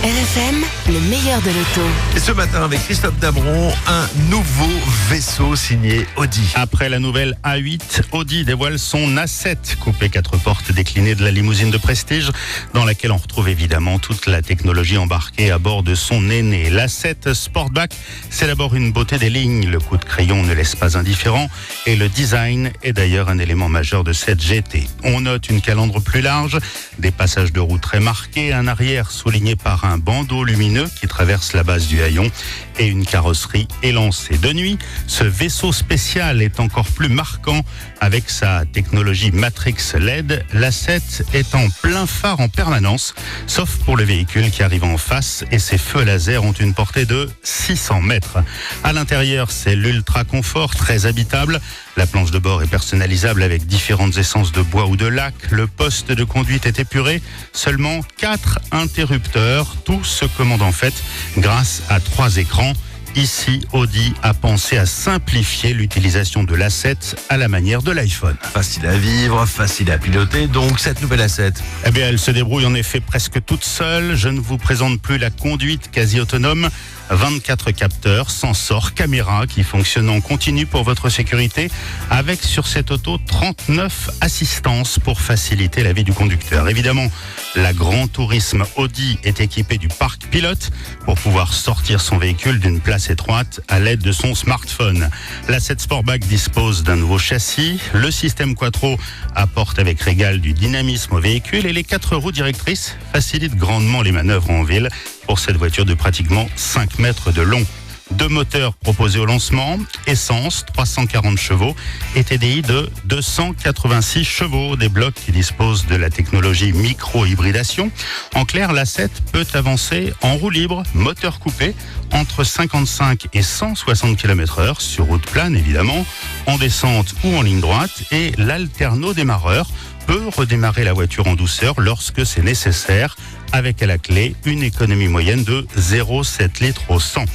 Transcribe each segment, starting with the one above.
RFM, le meilleur de l'auto. Et ce matin, avec Christophe Dabron, un nouveau vaisseau signé Audi. Après la nouvelle A8, Audi dévoile son A7, coupé 4 portes décliné de la limousine de prestige, dans laquelle on retrouve évidemment toute la technologie embarquée à bord de son aîné. L'A7 Sportback, c'est d'abord une beauté des lignes, le coup de crayon ne laisse pas indifférent, et le design est d'ailleurs un élément majeur de cette GT. On note une calandre plus large, des passages de roue très marqués, un arrière souligné par un bandeau lumineux qui traverse la base du haillon et une carrosserie élancée. De nuit, ce vaisseau spécial est encore plus marquant avec sa technologie Matrix LED. L'A7 est en plein phare en permanence, sauf pour le véhicule qui arrive en face et ses feux laser ont une portée de 600 mètres. À l'intérieur, c'est l'ultra confort, très habitable. La planche de bord est personnalisable avec différentes essences de bois ou de lac. Le poste de conduite est épuré. Seulement 4 interrupteurs. Tout se commande en fait grâce à 3 écrans. Ici, Audi a pensé à simplifier l'utilisation de l'A7 à la manière de l'iPhone. Facile à vivre, facile à piloter, donc cette nouvelle A7. Eh bien, elle se débrouille en effet presque toute seule. Je ne vous présente plus la conduite quasi autonome. 24 capteurs, sensors, caméras qui fonctionnent en continu pour votre sécurité, avec sur cette auto 39 assistances pour faciliter la vie du conducteur. Évidemment, la Grand Tourisme Audi est équipée du parc pilote pour pouvoir sortir son véhicule d'une place étroite à l'aide de son smartphone. L'A7 Sportback dispose d'un nouveau châssis. Le système Quattro apporte avec régal du dynamisme au véhicule et les 4 roues directrices facilitent grandement les manœuvres en ville pour cette voiture de pratiquement 5 mètres de long. 2 moteurs proposés au lancement, essence 340 chevaux et TDI de 286 chevaux, des blocs qui disposent de la technologie micro-hybridation. En clair, l'A7 peut avancer en roue libre, moteur coupé, entre 55 et 160 km/h, sur route plane évidemment, en descente ou en ligne droite, et l'alterno-démarreur peut redémarrer la voiture en douceur lorsque c'est nécessaire, avec à la clé une économie moyenne de 0,7 litres au 100.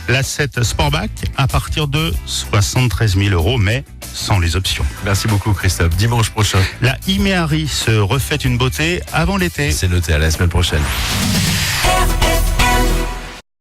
L'A7 Sportback à partir de 73 000 €, mais sans les options. Merci beaucoup Christophe. Dimanche prochain. La Imeari se refait une beauté avant l'été. C'est noté, à la semaine prochaine.